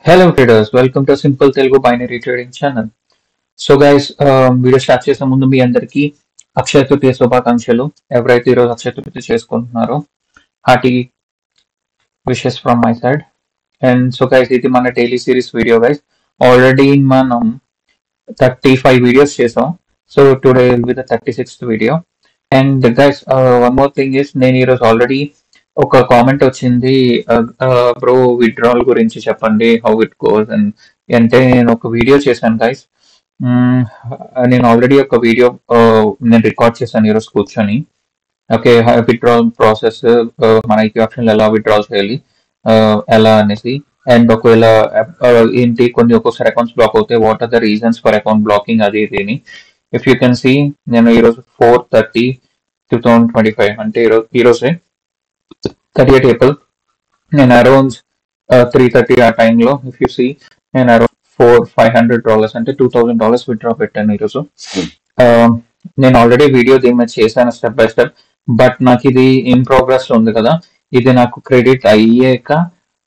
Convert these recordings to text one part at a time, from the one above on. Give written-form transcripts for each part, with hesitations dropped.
Hello traders, welcome to Simple Telugu Binary Trading Channel. So guys, video start చేసే ముందు మీ అందరికీ అక్షయ తృతీయ శుభాకాంక్షలు. ఎవరైతే ఈరోజు అక్షయ తృతీయ చేసుకుంటున్నారో hearty wishes from my side. And so guys, ఇది మన daily series video guys. Already మనం 35 వీడియోస్ చేసాం. So today will be the 36th video. And guys, one more thing is, నేను ఈరోజు ఆల్రెడీ ఒక కామెంట్ వచ్చింది, బ్రో విత్డ్రాల్ గురించి చెప్పండి, హౌ ఇట్ గోస్ అండ్ అంటే నేను ఒక వీడియో చేశాను గైస్. నేను ఆల్రెడీ ఒక వీడియో నేను రికార్డ్ చేశాను ఈరోజు కూర్చొని. ఓకే, విత్డ్రాల్ ప్రాసెస్, మన ఈక్విటీ ఆప్షన్లు ఎలా విత్డ్రాల్ చేయాలి, ఎలా అనేసి. అండ్ ఒకవేళ ఏంటి కొన్ని ఒక్కొక్కసారి అకౌంట్స్ బ్లాక్ అవుతాయి, what are the reasons for account blocking, అది ఇది. ఇఫ్ యూ కెన్ సీ, నేను ఈరోజు 4/30/2025 అంటే ఈరోజే 38 ఏప్రిల్, నేను అరౌండ్ 3:30 ఆ టైంలో, ఇఫ్ యూ సీ, నేను అరౌండ్ $500 అంటే $2,000 విత్డ్రా పెట్టాను ఈరోజు. నేను ఆల్రెడీ వీడియో దీని మీద చేశాను స్టెప్ బై స్టెప్, బట్ నాకు ఇది ఇన్ ప్రోగ్రెస్ ఉంది కదా, ఇది నాకు క్రెడిట్ అయ్యాక,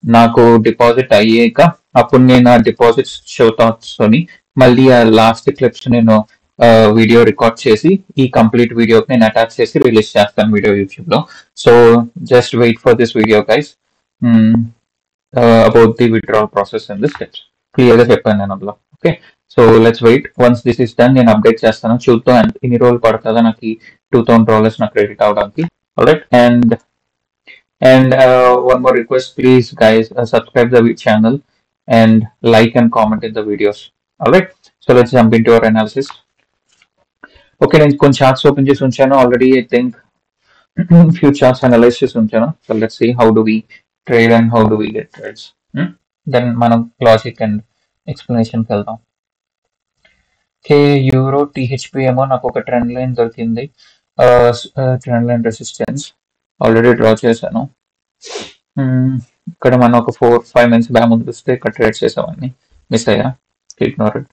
నాకు డిపాజిట్ అయ్యాక, అప్పుడు నేను ఆ డిపాజిట్ షో థాట్స్ తోని మళ్ళీ ఆ లాస్ట్ క్లిప్స్ నేను వీడియో రికార్డ్ చేసి ఈ కంప్లీట్ వీడియోకి నేను అటాచ్ చేసి రిలీజ్ చేస్తాను వీడియో యూట్యూబ్ లో. So just wait for this video guys, about the withdrawal process and the steps. Clear గా చెప్పాను నేను అందులో. Okay, so let's wait. Once this is done నేను అప్డేట్ చేస్తాను, చూద్దాం ఇన్ని రోజులు పడుతుందా నాకు ఈ $2,000 నాకు క్రెడిట్ అవడానికి. Alright, and one more request, please guys, subscribe the channel and like and comment in the videos. Alright, so let's jump into our analysis. Okay, నేను కొన్ని చార్ట్స్ ఓపెన్ చేసి ఉంచాను already. I think few charts analyze చేసి ఉంచాను. So let's see how do we trade and how do we get trades. Then మనం logic and ఎక్స్ప్లెనేషన్కి వెళ్దాం. Okay, euro టీహెచ్పి ఏమో నాకు ఒక ట్రెండ్ లైన్ దొరికింది, trend line resistance already draw చేశాను. ఇక్కడ మనం ఒక 4-5 మంత్స్ బ్యాక్ ముందుకు వస్తే ఇక్కడ ట్రేడ్ చేసామని మిస్ అయ్యా, ఇగ్నోర్ ఇట్.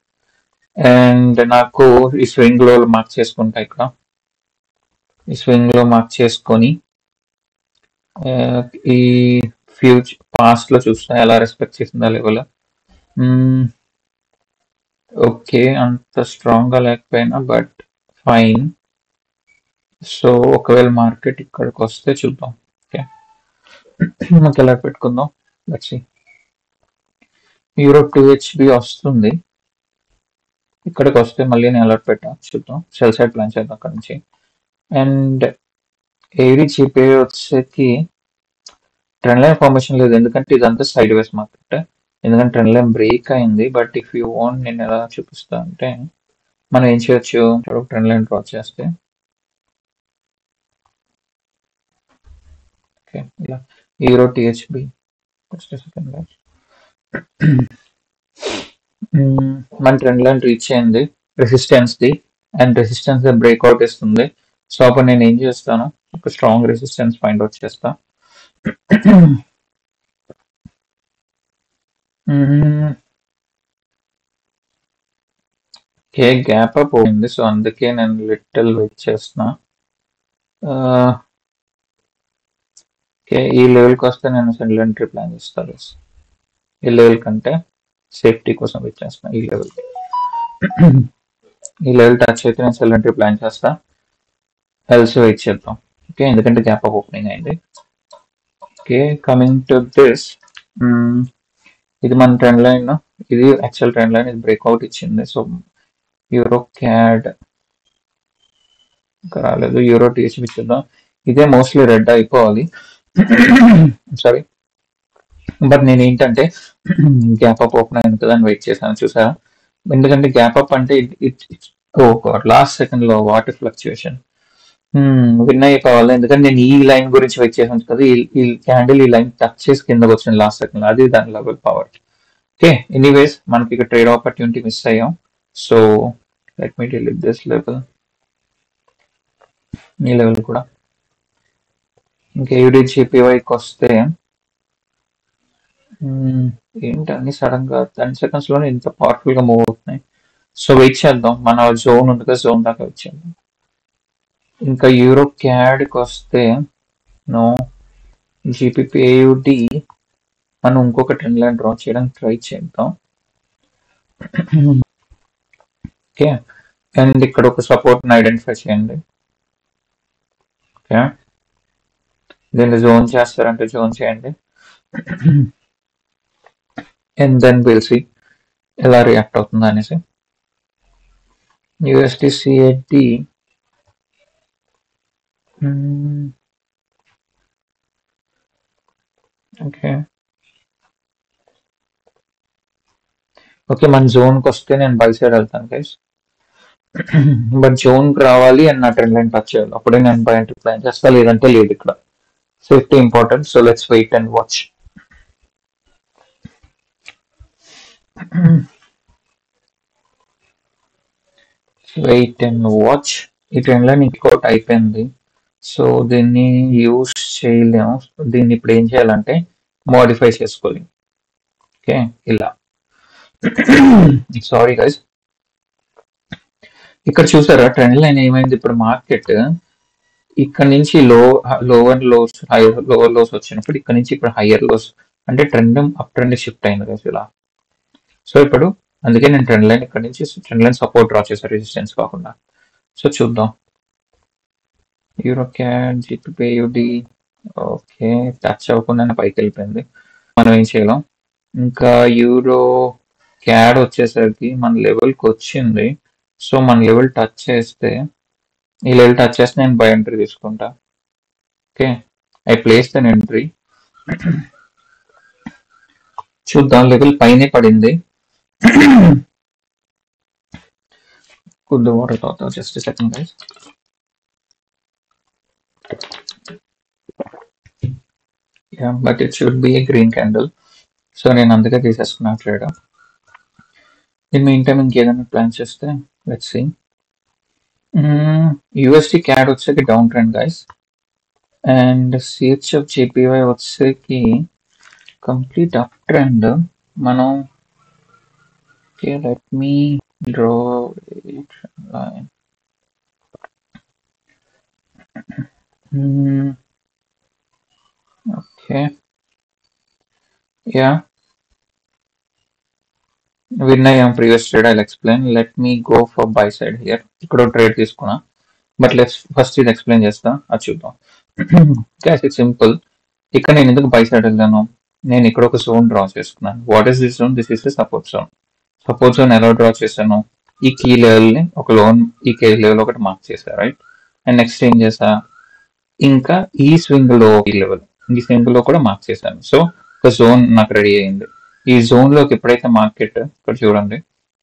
అండ్ నాకు ఈ స్వింగ్ లో మార్క్ చేసుకుంటా, ఇక్కడ ఈ స్వింగ్ లో మార్క్ చేసుకొని ఈ ఫ్యూచర్ పాస్ట్ లో చూస్తా ఎలా రెస్పెక్ట్ చేసిందా లెవెల్. ఓకే, అంత స్ట్రాంగ్ గా లేకపోయినా బట్ ఫైన్. సో ఒకవేళ మార్కెట్ ఇక్కడికి వస్తే చూద్దాం. ఓకే, మనకి ఎలా పెట్టుకుందాం, లెట్స్ సీ. యూరో 2HB వస్తుంది, ఇక్కడికి వస్తే మళ్ళీ నేను అలర్ట్ పెట్టా, చూద్దాం. సెల్ సైడ్ ప్లాన్ చేద్దాం అక్కడ నుంచి. అండ్ ఏడి జీపే వచ్చేకి ట్రెండ్ లైన్ ఫార్మేషన్ లేదు, ఎందుకంటే ఇదంతా సైడ్ వేస్ మార్కెట్, ఎందుకంటే ట్రెండ్ లైన్ బ్రేక్ అయింది. బట్ ఇఫ్ యూ వాంట్, నేను ఎలా చూపిస్తా అంటే, మనం ఏం చేయొచ్చు, ట్రెండ్ లైన్ డ్రా చేస్తే, ఓకే, ఇలా యూరో టీహెచ్బి మన ట్రెండ్ లైన్ రీచ్ అయింది resistance the, and resistance breakout ఇస్తుంది. సో అప్పుడు నేను ఏం చేస్తాను, ఒక స్ట్రాంగ్ రెసిస్టెన్స్ ఫైండ్ అవుట్ చేస్తా. ఓకే, గ్యాప్ అప్ పోయింది, సో అందుకే నేను లిటిల్ వెయిట్ చేస్తున్నా. ఓకే, ఈ లెవెల్కి వస్తే నేను సెల్ ఎంట్రీ ప్లాన్ చేస్తాను. ఈ లెవెల్ కంటే సేఫ్టీ కోసం వెయిట్ చేస్తున్నా. ఈ లెవెల్ టచ్ అయితే నేను సెల్ ఎంట్రీ ప్లాన్ చేస్తా, ఎల్స్ వెయిట్ చేద్దాం. ఓకే, ఎందుకంటే గ్యాప్ అప్ ఓపెనింగ్ అయింది. ఓకే, కమింగ్ టు దిస్, ఇది మన ట్రెండ్ లైన్, ఇది యాక్చువల్ ట్రెండ్ లైన్, ఇది బ్రేక్అవుట్ ఇచ్చింది. సో యూరో క్యాడ్ ఇంకా రాలేదు, యూరో టీహెచ్బి చూద్దాం. ఇదే మోస్ట్లీ రెడ్ అయిపోవాలి, సారీ. బట్ నేను ఏంటంటే గ్యాప్ అప్ ఓపెన్ అయింది కదా అని వెయిట్ చేశాను, చూసారా. ఎందుకంటే గ్యాప్ అప్ అంటే లాస్ట్ సెకండ్ లో వాట్ ఫ్లక్చుయేషన్ విన్ అయిపోవాలి, ఎందుకంటే నేను ఈ లైన్ గురించి వెయిట్ చేశాను కదా. ఈ క్యాండిల్ ఈ లైన్ టచ్ చేసి కిందకు వచ్చింది లాస్ట్ సెకండ్, అది దాని లెవెల్ పవర్. ఓకే, ఎనీవేస్ మనకి ఇక్కడ ట్రేడ్ ఆపర్చునిటీ మిస్ అయ్యాం. So let me delete this level, ఈ లెవెల్ కూడా. ఇంకా యూడిజిపివైకి వస్తే ఏంటని సడన్ గా 10 seconds లోనే ఇంత పవర్ఫుల్ గా మూవ్ అవుతున్నాయి. సో వెయిట్ చేద్దాం, మన జోన్ ఉంది కదా, జోన్ దాకా వచ్చేద్దాం. ఇంకా యూరో క్యాడ్కి వస్తే నో, GBPAUD మనం ఇంకొక ట్రెండ్ లైన్ డ్రా చేయడానికి ట్రై చేద్దాం. ఓకే, అండ్ ఇక్కడ ఒక సపోర్ట్ ని ఐడెంటిఫై చేయండి. ఓకే, దీన్ని జోన్ చేస్తారంటే జోన్ చేయండి. అండ్ దెన్ విల్ సీ ఎలా రియాక్ట్ అవుతుంది అనేసి. USD/CAD ఓకే ఓకే, మన జోన్కి వస్తే నేను బై సైడ్ వెళ్తాను గైస్. బట్ జోన్కి రావాలి అండ్ నా ట్రెండ్ లైన్ టచ్ చేయాలి, అప్పుడే నేను బై ఎంట్రీ ప్లాన్ చేస్తా, లేదంటే లేదు. ఇక్కడ safety important, so let's wait and watch. Wait and watch. ఈ ట్రెండ్ లైన్ ఇంకోటి అయిపోయింది, సో దీన్ని యూస్ చేయలేము. దీన్ని ఇప్పుడు ఏం చేయాలంటే మోడిఫై చేసుకోవాలి. ఓకే, ఇలా. సారీ గైస్, ఇక్కడ చూసారా ట్రెండ్ లైన్ ఏమైంది? ఇప్పుడు మార్కెట్ ఇక్కడ నుంచి లోవర్ లోస్ లోవర్ లోస్ వచ్చినప్పుడు ఇక్కడ నుంచి ఇప్పుడు హయ్యర్ లోస్, అంటే ట్రెండ్ అప్ ట్రెండ్ షిఫ్ట్ అయింది గైస్ ఇలా. సో ఇప్పుడు అందుకే నేను ట్రెండ్ లైన్ ఇక్కడ నుంచి ట్రెండ్ లైన్ సపోర్ట్ డ్రా చేశాను, రెసిస్టెన్స్ కాకుండా. సో చూద్దాం. యూరోక్యాడ్, GBP/USD ఓకే, టచ్ అవ్వకుండా పైకి వెళ్ళిపోయింది, మనం ఏం చేయలేం. ఇంకా యూరో క్యాడ్ వచ్చేసరికి మన లెవెల్కి వచ్చింది, సో మన లెవెల్ టచ్ చేస్తే, ఈ లెవెల్ టచ్ చేస్తే నేను బై ఎంట్రీ తీసుకుంటా. Okay, I place then entry. చూద్దాం, లెవెల్ పైనే పడింది. కొద్ది వాటర్ తాగుతా, just second guys. But it should be a green candle, so నేను అందుకే తీసేసుకున్నా ట్రేడ్. ఇన్ మీన్ టైం ఇంకేదైనా ప్లాన్ చేస్తే లెట్స్ సీ. USD CAD వచ్చేకి down trend guys, and CHF JPY వచ్చేకి కంప్లీట్ అప్ ట్రెండ్. మనం okay, let me draw line. Okay, yeah, win అయ్యాం previous trade, I explain. Let me go for by side here. ఇక్కడ trade తీసుకున్నా, but let's first ఇది explain చేస్తా, అది చూద్దాం. It's simple. ఇక్కడ నేను ఎందుకు బై సైడ్ వెళ్ళాను? నేను ఇక్కడ ఒక జోన్ డ్రా చేసుకున్నాను. What is this zone? This is the support zone. Support zone ఎలా డ్రా చేశాను? ఈ కీ లెవెల్ ని ఒక లోన్, ఈ కీ లెవెల్ ఒకటి మార్క్ చేశా, రైట్? అండ్ నెక్స్ట్ ఏం చేసా, ఇంకా ఈ స్వింగ్ లో ఈ లెవెల్, ఈ స్వింగ్ లో కూడా మార్క్ చేశాను. సో ఒక జోన్ నాకు రెడీ అయింది. ఈ జోన్ లోకి ఎప్పుడైతే మార్కెట్, ఇక్కడ చూడండి,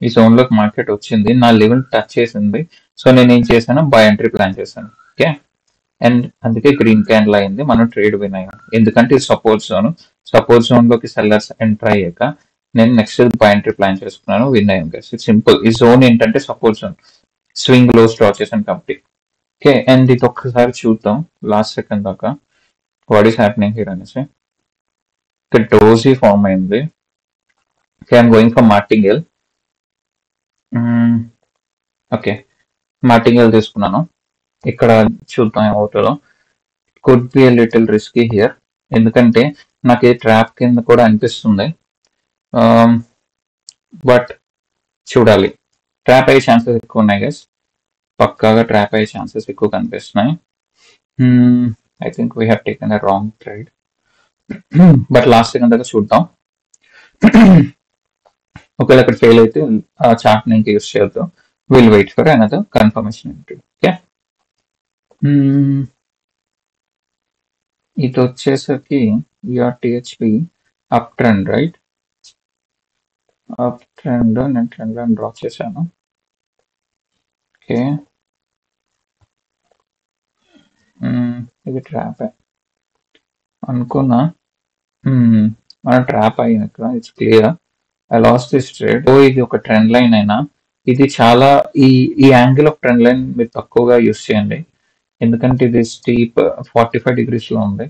ఈ జోన్ లోకి మార్కెట్ వచ్చింది, నా లెవెల్ టచ్ చేసింది, సో నేను ఏం చేశాను, బై ఎంట్రీ ప్లాన్ చేశాను. ఓకే, అండ్ అందుకే గ్రీన్ క్యాండిల్ అయింది, మనం ట్రేడ్ విన్ అయ్యాం. ఎందుకంటే ఇది సపోర్ట్ జోన్, సపోర్ట్ జోన్ లోకి సెల్లర్స్ ఎంటర్ అయ్యాక నేను నెక్స్ట్ బై ఎంట్రీ ప్లాన్ చేసుకున్నాను, విన్ అయ్యాం గైస్. It's simple. ఈ జోన్ ఏంటంటే support zone, swing lows draw చేశాను కాబట్టి. ఓకే, అండ్ ఇది ఒక్కసారి చూద్దాం లాస్ట్ సెకండ్ దాకా వాట్ ఈస్ హ్యాపెనింగ్ హియర్ అనేసి. ఇక్కడ డోజీ ఫార్మ్ అయింది. Okay, I'm going for మార్టింగెల్. Okay, మార్టింగెల్ తీసుకున్నాను. ఇక్కడ చూద్దాం ఏమవుతుందో. Could be a little risky here, ఎందుకంటే నాకు ఇది ట్రాప్ కింద కూడా అనిపిస్తుంది, బట్ చూడాలి. ట్రాప్ అయ్యే ఛాన్సెస్ ఎక్కువ ఉన్నాయి గైస్, పక్కాగా ట్రాప్ అయ్యే ఛాన్సెస్ ఎక్కువ కనిపిస్తున్నాయి. I think we have taken a wrong trade, but last second దగ్గర చూద్దాం. ఒకవేళ ఇక్కడ ఫెయిల్ అయితే ఆ చార్ట్ ని ఇంకా యూస్ చేయొద్దు. Will wait for another confirmation entry. Okay, ఇది వచ్చేసరికి ERTHP up trend, right? Up trend, నేను ట్రెండ్ లైన్ డ్రా చేశాను. ఓకే, ఇది ట్రాప్ అనుకున్నా, మన ట్రాప్ అయింది ఇక్కడ. It's clear, I lost this trade. ఓ ఇది ఒక ట్రెండ్ లైన్ అయినా ఇది చాలా, ఈ యాంగిల్ ఆఫ్ ట్రెండ్ లైన్ మీరు తక్కువగా యూస్ చేయండి, ఎందుకంటే ఇది స్టీప్ 45 degrees లో ఉంది.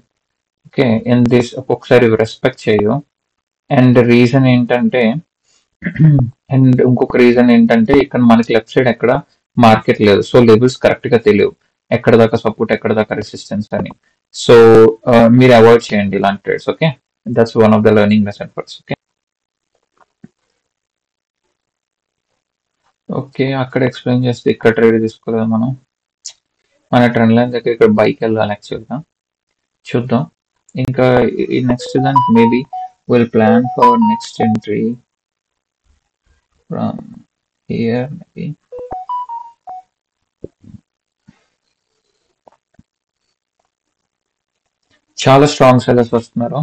ఓకే, అండ్ దిస్ ఒక్కొక్కసారి రెస్పెక్ట్ చేయు. అండ్ రీజన్ ఏంటంటే, అండ్ ఇంకొక రీజన్ ఏంటంటే ఇక్కడ మనకి లెఫ్ట్ సైడ్ ఎక్కడ మార్కెట్ లేదు, సో లెవెల్స్ కరెక్ట్ గా తెలియవు, ఎక్కడ దాకా సపోర్ట్, ఎక్కడ దాకా రెసిస్టెన్స్ అని. సో మీరు అవాయిడ్ చేయండి ఇలాంటి trades. Okay, that's one of the learning lesson for okay. Okay, అక్కడ ఎక్స్ప్లెయిన్ చేస్తే ఇక్కడ ట్రేడ్ తీసుకోలేదు మనం. మన ట్రెండ్ లైన్ దగ్గర ఇక్కడ బైక్ వెళ్ళాలి యాక్చువల్గా. చూద్దాం. ఇంకా ఈ నెక్స్ట్ దానికి maybe will plan for next entry from here maybe. చాలా స్ట్రాంగ్ సెల్లర్స్ వస్తున్నారు.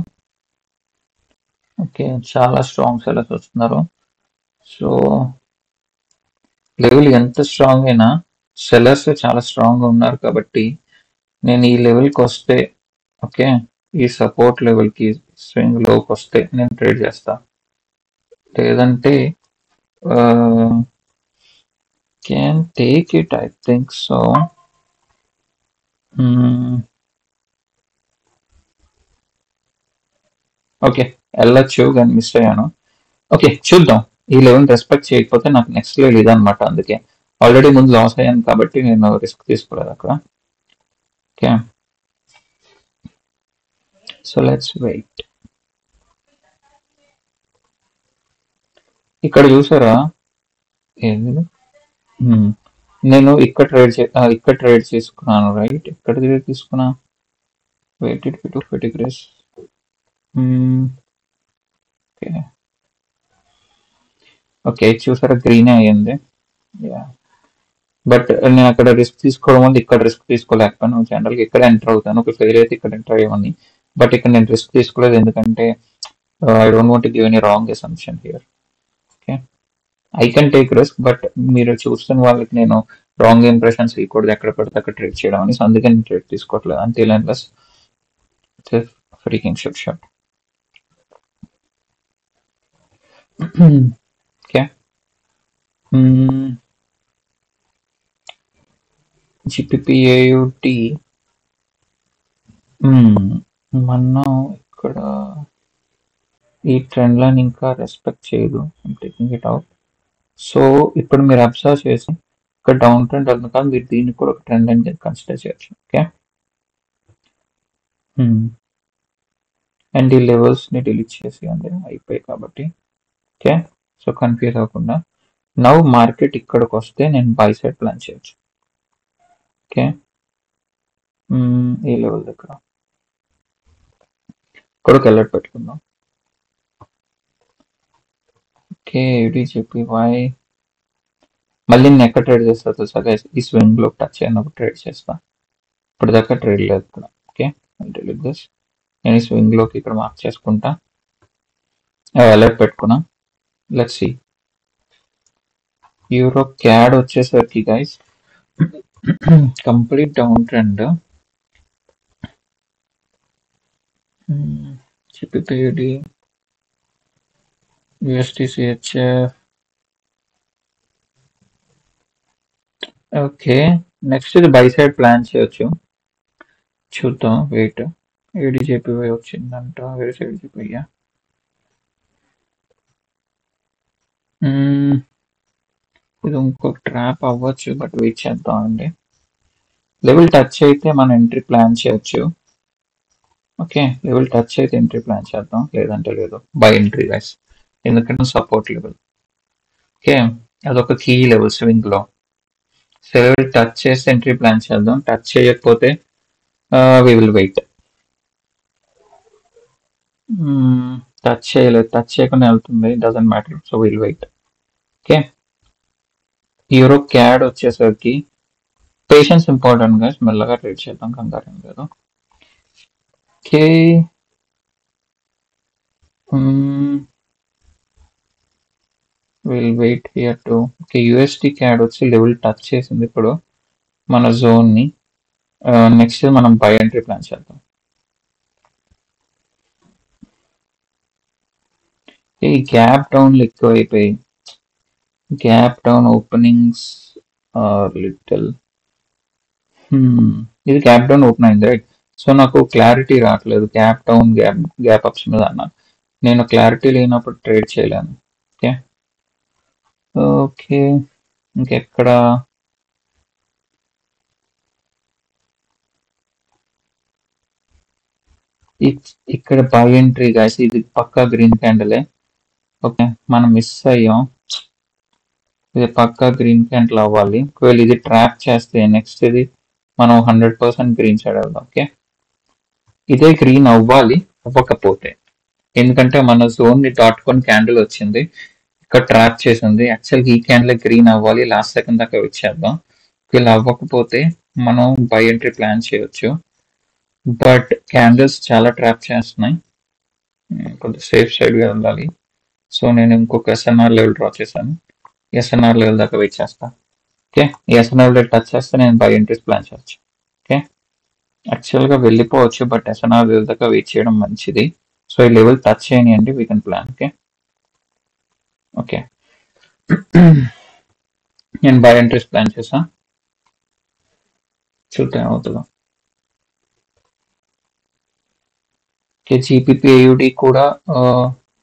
ఓకే, చాలా స్ట్రాంగ్ సెల్లర్స్ వస్తున్నారు. సో లెవెల్ ఎంత స్ట్రాంగ్ అయినా సెల్లర్స్ చాలా స్ట్రాంగ్ ఉన్నారు కాబట్టి నేను ఈ లెవెల్కి వస్తే, ఓకే, ఈ సపోర్ట్ లెవెల్కి స్వింగ్ లోకి వస్తే నేను ట్రేడ్ చేస్తా. లేదంటే can take it, I think so. Okay, వెళ్ళొచ్చు కానీ మిస్ అయ్యాను. ఓకే, చూద్దాం. ఈ లెవెల్ రెస్పెక్ట్ చేయకపోతే నాకు నెక్స్ట్ లెవెల్ ఇదనమాట. అందుకే ఆల్రెడీ ముందు లాస్ అయ్యాను కాబట్టి నేను రిస్క్ తీసుకోలేదు అక్కడ. Okay, so let's wait. ఇక్కడ చూసారా ఏంది? నేను ఇక్కడ ట్రేడ్ చేసుకున్నాను, రైట్? ఇక్కడ ట్రేడ్ తీసుకున్నా. వెయిట్ ఇట్ టు ఫెటిగ్రెస్. ఓకే, ఓకే, చూసారా గ్రీన్ అయ్యింది. యా, బట్ నేను అక్కడ రిస్క్ తీసుకోవడం వల్ల ఇక్కడ రిస్క్ తీసుకోలేకపోయాను. జనరల్గా ఇక్కడ ఎంటర్ అవుతాను, ఒక ఫెయిల్ అయితే ఇక్కడ ఎంటర్ అయ్యేవాడిని. బట్ ఇక్కడ నేను రిస్క్ తీసుకోలేదు ఎందుకంటే I don't want give any wrong assumption here. Okay, I can take risk, but మీరు చూస్తున్న వాళ్ళకి నేను రాంగ్ ఇంప్రెషన్స్ ఇవ్వకూడదు ఎక్కడ పడితే అక్కడ ట్రేడ్ చేయడం అని. సో అందుకే నేను ట్రేడ్ తీసుకోవట్లేదు అంతే. Unless freaking ship shot. Okay, జిపిపిఏయుటి మనం ఇక్కడ ఈ ట్రెండ్ లైన్ ఇంకా రెస్పెక్ట్ చేయదు. Taking it out. సో ఇప్పుడు మీరు అబ్జర్వ్ చేసి ఇక్కడ డౌన్ ట్రెండ్ వెళ్తుంది కాదు, మీరు దీన్ని కూడా ఒక ట్రెండ్ లైన్ కన్సిడర్ చేయొచ్చు. ఓకే, అండ్ ఈ లెవెల్స్ ని డిలీట్ చేసి అంటే అయిపోయాయి కాబట్టి. ఓకే, సో కన్ఫ్యూజ్ అవ్వకుండా నవ్ మార్కెట్ ఇక్కడికి వస్తే నేను బై సైడ్ ప్లాన్ చేయొచ్చు. ఓకే, ఈ లెవెల్ దగ్గర ఇక్కడికి వెళ్ళట్ పెట్టుకుందాం. ఓకే, ఇది చెప్పి వై మళ్ళీ నేను ఎక్కడ ట్రేడ్ చేస్తా తెలుసా గైస్? ఈ స్వింగ్ లో టచ్ అయినప్పుడు ట్రేడ్ చేస్తా. ఇప్పుడు దాకా ట్రేడ్ లేదు ఇక్కడ. Okay, delete this. నేను ఈ స్వింగ్ లోకి ఇక్కడ మార్క్ చేసుకుంటా, అలర్ట్ పెట్టుకున్నా. Let's see. యూరో క్యాడ్ వచ్చేసరికి గైస్ కంప్లీట్ డౌన్ ట్రెండ్. చిపిపిడి USDCHF. ఓకే, నెక్స్ట్ ఇది బై సైడ్ ప్లాన్ చేయొచ్చు. చూద్దాం, వెయిట్. ADJPY వచ్చిందంట, వేరే సైడ్ చెప్పయ్యా. ఇది ఇంకొక ట్రాప్ అవ్వచ్చు, బట్ వెయిట్ చేద్దాం అండి. లెవెల్ టచ్ అయితే మనం ఎంట్రీ ప్లాన్ చేయొచ్చు. ఓకే, లెవెల్ టచ్ అయితే ఎంట్రీ ప్లాన్ చేద్దాం, లేదంటే లేదు. బై ఎంట్రీ గైస్, ఎందుకంటే సపోర్ట్ లెవెల్. ఓకే, అదొక కీ లెవెల్ స్వింగ్ లో. లెవెల్ టచ్ చేసి ఎంట్రీ ప్లాన్ చేద్దాం. టచ్ చేయకపోతే వి విల్ వెయిట్. టచ్ చేయలేదు, టచ్ చేయకుండా వెళ్తుంది, doesn't matter, so will wait. Okay, euro CAD వచ్చేసరికి పేషెన్స్ ఇంపార్టెంట్ గా, మెల్లగా ట్రేడ్ చేద్దాం, కంగారు ఏం లేదు. Okay, will wait here too. Okay, USD CAD వచ్చి లెవెల్ టచ్ చేసింది ఇప్పుడు మన జోన్ ని. నెక్స్ట్ మనం బై ఎంట్రీ ప్లాన్ చేద్దాం. ఈ గ్యాప్ డౌన్ ఎక్కువ అయిపోయి, గ్యాప్ డౌన్ ఓపెనింగ్స్ లిటిల్. ఇది గ్యాప్ డౌన్ ఓపెన్ అయింది, రైట్? సో నాకు క్లారిటీ రావట్లేదు గ్యాప్ డౌన్ గ్యాప్ అప్స్ మీద అన్న. నేను క్లారిటీ లేనప్పుడు ట్రేడ్ చేయలేను. ఓకే, ఓకే, ఇంకెక్కడ? ఇక్కడ బై ఎంట్రీ గైస్, ఇది పక్కా గ్రీన్ క్యాండిలే. ఓకే, మనం మిస్ అయ్యాం. ఇది పక్కా గ్రీన్ క్యాండిల్ అవ్వాలి. ఒకవేళ ఇది ట్రాప్ చేస్తే నెక్స్ట్ ఇది మనం 100% గ్రీన్ సైడ్ వెళ్దాం. ఓకే, ఇదే గ్రీన్ అవ్వాలి. అవ్వకపోతే ఎందుకంటే మన జోన్ ని దాటుకొని క్యాండిల్ వచ్చింది, ఇక్కడ ట్రాప్ చేసింది. యాక్చువల్గా ఈ క్యాండిల్ గ్రీన్ అవ్వాలి, లాస్ట్ సెకండ్ దాకా వచ్చేద్దాం. ఇలా అవ్వకపోతే మనం బై ఎంట్రీ ప్లాన్ చేయొచ్చు. బట్ క్యాండిల్స్ చాలా ట్రాప్ చేస్తున్నాయి, కొంచెం సేఫ్ సైడ్గా వెళ్ళాలి. సో నేను ఇంకొక ఎస్ఎన్ఆర్ లెవెల్ డ్రా చేశాను. ఎస్ఎన్ఆర్ లెవెల్ దాకా వెయిట్ చేస్తా. ఓకే, ఈ ఎస్ఎన్ఆర్ లెవెల్ టచ్ చేస్తే నేను బై ఎంట్రీస్ ప్లాన్ చేయొచ్చు. ఓకే, యాక్చువల్గా వెళ్ళిపోవచ్చు, బట్ ఎస్ఎన్ఆర్ లెవెల్ దాకా వెయిట్ చేయడం మంచిది. సో ఈ లెవెల్ టచ్ చేయనియండి, we can plan. Okay okay నేను బై ఎంట్రీస్ ప్లాన్ చేసా, చూద్దాం అవుతుందా. ఓకే, జీపీపీఐడి కూడా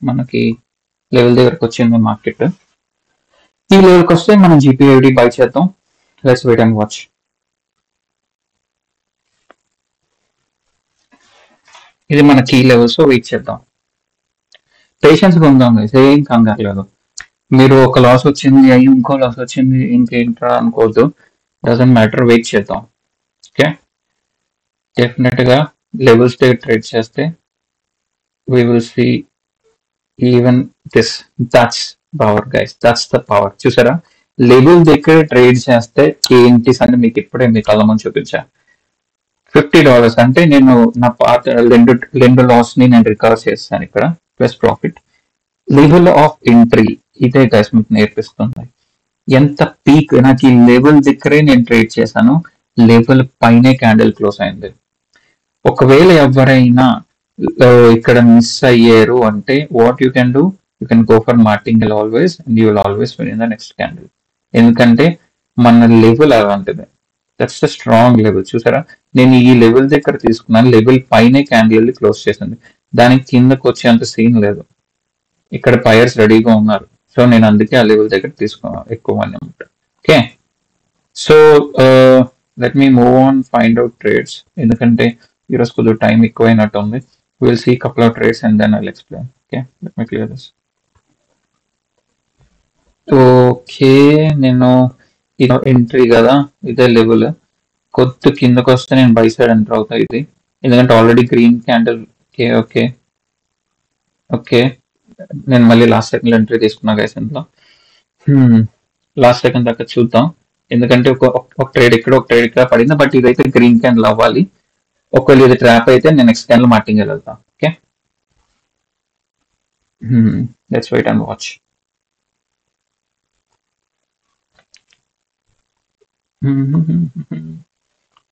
మనకి లెవెల్ దగ్గరకు వచ్చింది మార్కెట్. ఈ లెవెల్కి వస్తే మనం జీపీఐడి బై చేద్దాం. Let's wait and watch. ఇది మన కీ లెవెల్స్, వెయిట్ చేద్దాం. పేషెన్స్గా ఉందాం, ఏం కంగారు లేదు. మీరు ఒక లాస్ వచ్చింది అయ్యి ఇంకో లాస్ వచ్చింది ఇంకేంట్రా అనుకోవద్దు, డజంట్ మ్యాటర్, వెయిట్ చేద్దాం. ఓకే, డెఫినెట్గా లెవెల్స్ దగ్గర ట్రేడ్ చేస్తే we will see even this. That's power guys, that's the power. చూసారా, లెవెల్ దగ్గర ట్రేడ్ చేస్తే ఏంటి అని మీకు ఇప్పుడే మీ కళ్ళ ముందు చూపించా. $50 అంటే నేను నా పాత రెండు లాస్ ని నేను రికవర్ చేస్తాను ఇక్కడ, plus profit. Level of entry ఇదే గైస్ మీకు నేర్పిస్తుంది. ఎంత పీక్, నాకు ఈ లెవెల్ దగ్గరే నేను ట్రేడ్ చేశాను, లెవెల్ పైనే క్యాండిల్ క్లోజ్ అయింది. ఒకవేళ ఎవరైనా ఇక్కడ మిస్ అయ్యారు అంటే what you can do, you can go for martingale always and you will always win in the next candle. ఎందుకంటే మన లెవెల్ అలాంటిది, దట్స్ ద స్ట్రాంగ్ లెవెల్. చూసారా, నేను ఈ లెవెల్ దగ్గర తీసుకున్నాను, లెవెల్ పైనే క్యాండిల్ క్లోజ్ చేసింది, దానికి కిందకు వచ్చేంత సీన్ లేదు. ఇక్కడ బయర్స్ రెడీగా ఉన్నారు, సో నేను అందుకే ఆ లెవెల్ దగ్గర తీసుకున్నాను ఎక్కువ అనమాట. Okay, so let me move on find out trades, ఎందుకంటే ఈరోజు కొద్దిగా టైం ఎక్కువైనట్టు ఉంది. We'll see a couple of trades and then I'll explain. Okay, let me clear this. Okay, నేను ఇది ఎంట్రీ కదా, ఇదే లెవెల్. కొద్ది కిందకు వస్తే నేను బై సైడ్ ఎంటర్ అవుతా ఇది, ఎందుకంటే already green candle. Okay okay okay, నేను మళ్ళీ లాస్ట్ సెకండ్ ఎంట్రీ తీసుకున్నా గైస్ ఇంట్లో. లాస్ట్ సెకండ్ దాకా చూద్దాం, ఎందుకంటే ఒక ట్రేడ్ ఇక్కడ ఒక ట్రేడ్ ఇక్కడ పడింది, బట్ ఇదైతే గ్రీన్ క్యాండిల్ అవ్వాలి. ఒకవేళ ఇది ట్రాప్ అయితే నేను నెక్స్ట్ క్యాండిల్ మార్టింగ్ వెళ్తాను. Okay, let's wait and watch.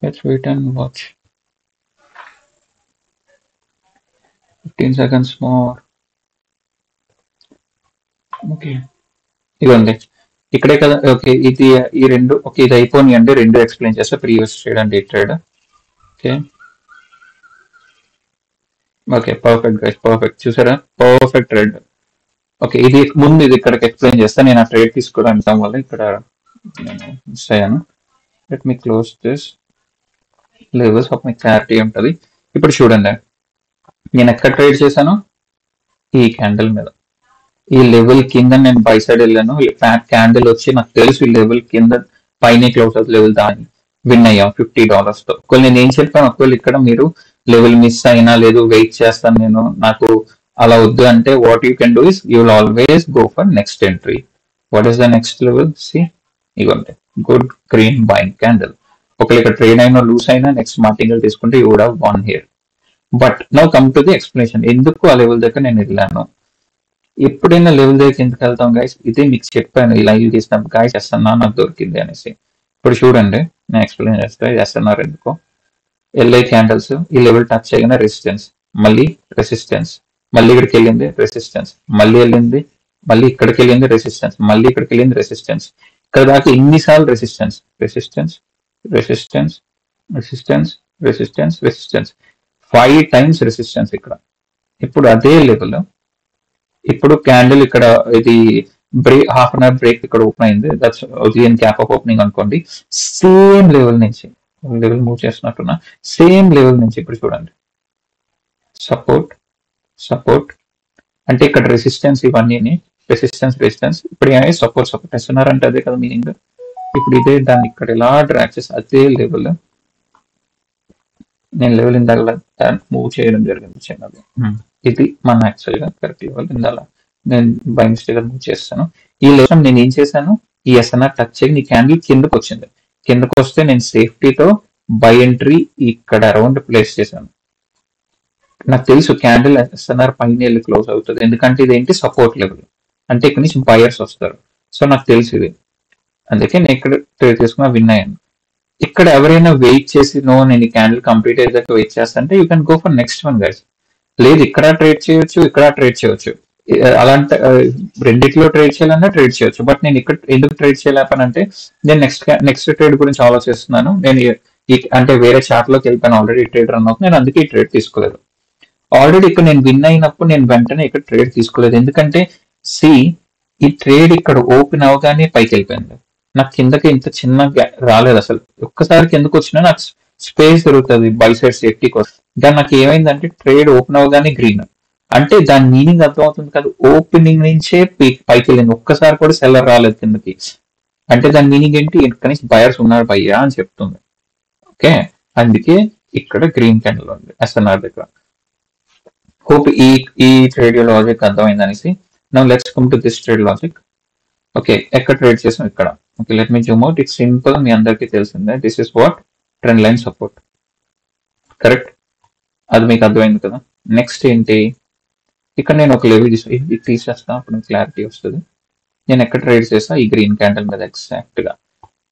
Let's wait and watch. 15 seconds more. Okay, ఇవ్వండి ఇక్కడే కదా. ఓకే, ఇది ఈ రెండు, ఓకే ఇది అయిపోయి అంటే రెండు ఎక్స్ప్లెయిన్ చేస్తా, ప్రీవియస్ ట్రేడ్ అండ్ ఈ trade. Okay okay, perfect guys, perfect. చూసారా, పర్ఫెక్ట్ ట్రేడ్. ఓకే, ఇది ముందు ఇది ఇక్కడికి ఎక్స్ప్లెయిన్ చేస్తా. నేను ఆ ట్రేడ్ తీసుకోవడం వల్ల ఇక్కడ నేను మిస్ అయ్యాను. Let me close this levels of my clarity ఉంటుంది. ఇప్పుడు చూడండి, నేను ఎక్కడ ట్రేడ్ చేశాను, ఈ క్యాండిల్ మీద. ఈ లెవెల్ కింద నేను బై సైడ్ వెళ్ళాను, క్యాండిల్ వచ్చి నాకు తెలుసు ఈ లెవెల్ కింద పైన క్లోజ్ అవుతుంది లెవెల్, దాన్ని విన్ అయ్యాం $50 తో. ఒకవేళ నేను ఏం చెప్పాను, ఒకవేళ ఇక్కడ మీరు లెవెల్ మిస్ అయినా లేదు వెయిట్ చేస్తాను నేను, నాకు అలా వద్దు అంటే what you can do is you will always go for next entry. What is the next level, see ఇవ్వండి, గుడ్ గ్రీన్ బయింగ్ క్యాండిల్. ఒకవేళ ఇక్కడ ట్రేడ్ అయినా లూస్ అయినా నెక్స్ట్ మార్టింగ్ తీసుకుంటే you would have won here. But now come to the explanation, ఎందుకు ఆ level దగ్గర నేను వెళ్ళాను. ఎప్పుడైనా లెవెల్ దగ్గరికి ఎందుకు వెళ్తాం గైస్, ఇదే మీకు చెప్పాను ఇలా ఇది చేసినప్పుడు గైస్, ఎస్ఎన్ఆర్ నాకు దొరికింది అనేసి. ఇప్పుడు చూడండి, నేను ఎక్స్ప్లెయిన్ చేస్తా ఎస్ఎన్ఆర్ ఎందుకో. ఎల్ఐ క్యాండిల్స్ ఈ లెవెల్ టచ్ చేయగానే రెసిస్టెన్స్, మళ్ళీ రెసిస్టెన్స్, మళ్ళీ ఇక్కడికి వెళ్ళింది రెసిస్టెన్స్, మళ్ళీ వెళ్ళింది, మళ్ళీ ఇక్కడికి వెళ్ళింది రెసిస్టెన్స్, మళ్ళీ ఇక్కడికి వెళ్ళింది రెసిస్టెన్స్. ఇక్కడ దాకా ఎన్నిసార్లు resistance resistance resistance resistance resistance resistance, 5 times resistance ఇక్కడ. ఇప్పుడు అదే లెవెల్, ఇప్పుడు క్యాండిల్ ఇక్కడ ఇది break, half an hour break ఇక్కడ ఓపెన్ అయింది, దట్స్ ఉదయం గ్యాప్ ఆఫ్ ఓపెనింగ్ అనుకోండి. సేమ్ లెవెల్ నుంచి లెవెల్ మూవ్ చేస్తున్నట్టున్నా, సేమ్ లెవెల్ నుంచి ఇప్పుడు చూడండి సపోర్ట్, సపోర్ట్ అంటే ఇక్కడ రెసిస్టెన్స్ ఇవన్నీ రెసిస్టెన్స్ ఇప్పుడు ఏమైనా సపోర్ట్ ఎస్ఎన్ఆర్ అంటే అదే కదా మీనింగ్. ఇప్పుడు ఇదే దాన్ని ఇక్కడ ఎలా డ్రాక్ చేసి అదే లెవెల్ నేను లెవెల్ ఇందాక మూవ్ చేయడం జరిగింది చిన్నది. ఇది మన యాక్చువల్గా కరెక్ట్ లెవెల్ ఇందాక నేను బై మిస్టేక్ మూవ్ చేస్తాను. ఈ లెవెల్ నేను ఏం చేశాను, ఈ ఎస్ఎన్ఆర్ టచ్ చేసి నీ క్యాండిల్ కిందకు వచ్చింది. కిందకు వస్తే నేను సేఫ్టీతో బై ఎంట్రీ ఇక్కడ అరౌండ్ ప్లేస్ చేశాను. నాకు తెలుసు క్యాండిల్ ఎస్ఎన్ఆర్ పైన వెళ్ళి క్లోజ్ అవుతుంది, ఎందుకంటే ఇదేంటి సపోర్ట్ లెవెల్ అంటే ఇక్కడ నుంచి బయర్స్ వస్తారు. సో నాకు తెలుసు ఇది, అందుకే నేను ఇక్కడ ట్రేడ్ చేసుకున్నా విన్ అయ్యాను. ఇక్కడ ఎవరైనా వెయిట్ చేసి నో నేను క్యాండిల్ కంప్లీట్ అయ్యేదాకా వెయిట్ చేస్తా అంటే you can go for next one guy's. లేదు ఇక్కడ ట్రేడ్ చేయొచ్చు, ఇక్కడ ట్రేడ్ చేయొచ్చు, అలాంటి రెండిట్లో ట్రేడ్ చేయాలన్నా ట్రేడ్ చేయొచ్చు. బట్ నేను ఇక్కడ ఎందుకు ట్రేడ్ చేయలేకపోయానంటే నేను నెక్స్ట్ ట్రేడ్ గురించి ఆలోచిస్తున్నాను. నేను అంటే వేరే చార్ట్ లోకి వెళ్ళిపోయాను, ఆల్రెడీ ట్రేడ్ రన్ అవుతుంది, నేను అందుకే ఈ ట్రేడ్ తీసుకోలేదు. ఆల్రెడీ ఇక్కడ నేను విన్ అయినప్పుడు నేను వెంటనే ఇక్కడ ట్రేడ్ తీసుకోలేదు, ఎందుకంటే ఈ ట్రేడ్ ఇక్కడ ఓపెన్ అవగానే పైకి వెళ్ళిపోయింది. నాకు కిందకి ఇంత చిన్న రాలేదు అసలు. ఒక్కసారి కిందకు వచ్చినా నాకు స్పేస్ దొరుకుతుంది బై సైడ్ సేఫ్టీ కోసం. దాని నాకు ఏమైందంటే ట్రేడ్ ఓపెన్ అవగానే గ్రీన్ అంటే దాని మీనింగ్ అర్థమవుతుంది కదా, ఓపెనింగ్ నుంచే పైకి వెళ్ళింది, ఒక్కసారి కూడా సెల్లర్ రాలేదు కిందకి. అంటే దాని మీనింగ్ ఏంటి, ఇక్కడ నుంచి బయర్స్ ఉన్నారు భయ్యా అని చెప్తుంది. ఓకే, అందుకే ఇక్కడ గ్రీన్ క్యాండిల్ ఉంది ఎస్ఎన్ఆర్ దగ్గర. హోప్ ఈ ట్రేడ్ లాజిక్ అర్థమైంది అనేసి. Now let's come to this trade logic. Okay, ఎక్కడ ట్రేడ్ చేసాం ఇక్కడ. Okay, let me zoom out. It's simple, మీ అందరికీ తెలిసిందే. This is what trend line support, correct? అది మీకు అర్థమైంది కదా. నెక్స్ట్ ఏంటి, ఇక్కడ నేను ఒక లెవెల్ ఇది తీసేస్తాను, అప్పుడు క్లారిటీ వస్తుంది. నేను ఎక్కడ ట్రేడ్ చేస్తా, ఈ గ్రీన్ క్యాండిల్ మీద ఎగ్జాక్ట్ గా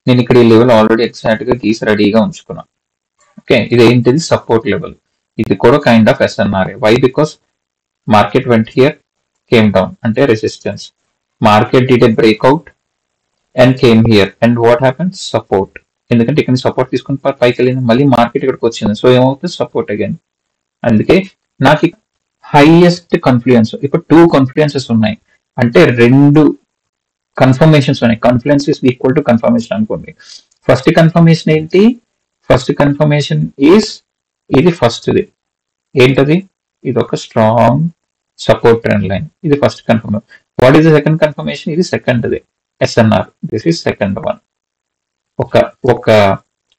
నేను ఇక్కడ ఈ లెవెల్ ఆల్రెడీ ఎగ్జాక్ట్ గా గీసి రెడీగా ఉంచుకున్నా. ఓకే, ఇది ఏంటిది సపోర్ట్ లెవెల్, ఇది కూడా కైండ్ ఆఫ్ ఎస్ఎన్ఆర్ఏ. Why? Because market went here, came down అంటే resistance. Market did a breakout and came here and what happen, support. ఎందుకంటే ఇక్కడ సపోర్ట్ తీసుకుని పైకి వెళ్ళింది, మళ్ళీ మార్కెట్ ఇక్కడికి వచ్చింది, సో ఏమవుతుంది సపోర్ట్ అగైన్. అందుకే నాకు హైయెస్ట్ కన్ఫ్లుయెన్స్, ఇప్పుడు 2 కన్ఫ్లుయెన్సెస్ ఉన్నాయి అంటే 2 కన్ఫర్మేషన్స్ ఉన్నాయి. Confluence is equal to confirmation అనుకోండి. ఫస్ట్ కన్ఫర్మేషన్ ఏంటి, ఫస్ట్ కన్ఫర్మేషన్ ఈస్ ఇది ఫస్ట్ది ఏంటది, ఇది ఒక స్ట్రాంగ్ సపోర్ట్ ట్రెండ్ లైన్, ఇది first confirmation. What is the second confirmation, ఇది సెకండ్ది SNR, this is second one. ఒక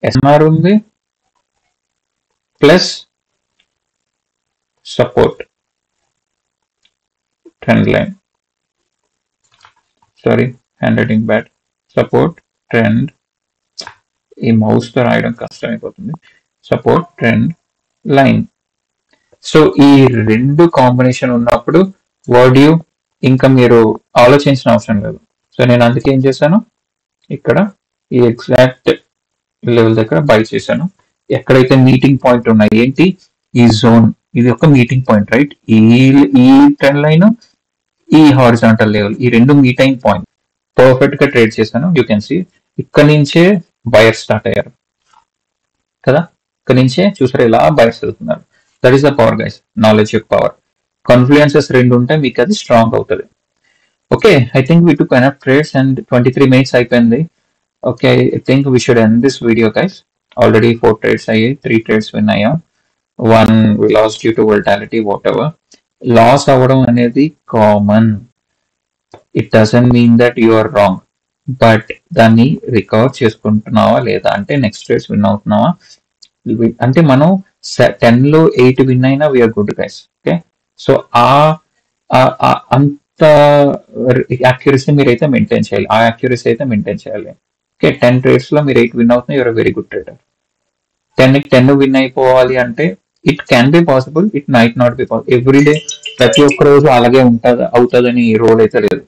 ఎస్ఎన్ఆర్ ఉంది plus support trend line, sorry hand writing bad, support trend, ఈ మౌస్ తో రాయడం కష్టం అయిపోతుంది, సపోర్ట్ ట్రెండ్ లైన్. సో ఈ 2 కాంబినేషన్ ఉన్నప్పుడు వర్డ్ యూ ఇంకా మీరు ఆలోచించిన అవసరం లేదు. సో నేను అందుకే ఏం చేశాను, ఇక్కడ ఈ ఎగ్జాక్ట్ లెవెల్ దగ్గర బై చేశాను. ఎక్కడైతే మీటింగ్ పాయింట్ ఉన్నాయి ఏంటి, ఈ జోన్, ఇది ఒక మీటింగ్ పాయింట్ రైట్. ఈ ట్రెండ్ లైన్, ఈ హారిజాంటల్ లెవెల్, ఈ 2 మీటింగ్ పాయింట్ పర్ఫెక్ట్ గా ట్రేడ్ చేశాను. యూ కెన్ సీ ఇక్కడ నుంచే బయర్ స్టార్ట్ అయ్యారు కదా, ఇక్కడ నుంచే చూసారు ఇలా బయర్స్ వెళ్తున్నారు. That is the power guys, knowledge యొక్క పవర్. కాన్ఫ్లుయెన్సెస్ 2 ఉంటే మీకు అది స్ట్రాంగ్ అవుతుంది. Okay, I think we took enough trades and 23 minutes అయిపోయింది. Okay, I think we should end this video guys. Already 4 trades అయ్యాయి, 3 trades విన్ అయ్యాం, 1 we lost due to volatility, whatever. Loss అవ్వడం అనేది common, it doesn't mean that you are wrong. But దాన్ని recover చేసుకుంటున్నావా లేదా, అంటే next trades win అవుతున్నావా అంటే మనం 10 లో 8 విన్ అయినా we're good guys. Okay, so అంత యాక్యురసీ మీరైతే మెయింటైన్ చేయాలి, ఆ యాక్యురసీ అయితే మెయింటైన్ చేయాలి. ఓకే, 10 trades లో మీరు 8 విన్ అవుతున్నా, you're very good trader. 10 win అయిపోవాలి అంటే it can be possible, it might not be possible. Everyday ప్రతి ఒక్క రోజు అలాగే అవుతుందని రూల్ అయితే లేదు.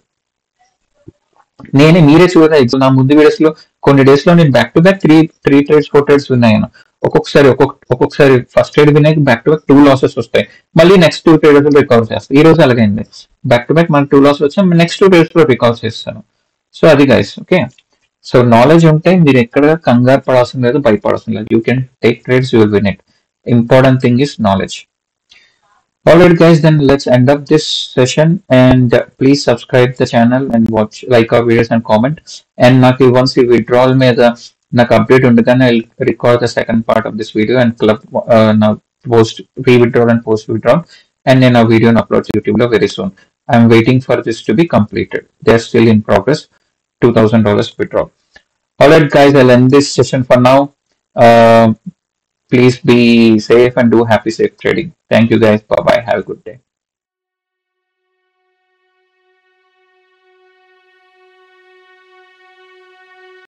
మీరే చూడాలి, నా ముందు వీడియోస్ లో కొన్ని డేస్ లో నేను back to back 3 trades 4 trades win అయ్యాను. ఒక్కొక్కసారి ఫస్ట్ ట్రేడ్ విన్ అయ్యి బ్యాక్ టు బ్యాక్ 2 losses వస్తాయి, మళ్ళీ నెక్స్ట్ 2 trades లో రికవర్ చేస్తాను. ఈ రోజు అలాగైంది, బ్యాక్ టు బ్యాక్ మనకు 2 losses వచ్చాయి, నెక్స్ట్ 2 trades లో రికవర్ చేస్తాను. సో అది గైస్. ఓకే, సో నాలెడ్జ్ ఉంటే మీరు ఎక్కడ కంగారు పడాల్సిన లేదు, భయపడాల్సిన లేదు. You can take trades, you will win it. Important thing is knowledge. Alright guys, then let's end up this session and please subscribe the channel and watch, like our videos and comment. And నాకు once ఈ withdrawal మీద నాకు update ఉండగానే I'll record the second part of this video and club నా post pre-withdrawal and post-withdrawal, and then a video and upload to YouTube very soon. I'm waiting for this to be completed. They're still in progress. $2,000 withdrawal. All right, guys, I'll end this session for now. Please be safe and do happy safe trading. Thank you, guys. Bye bye. Have a good day.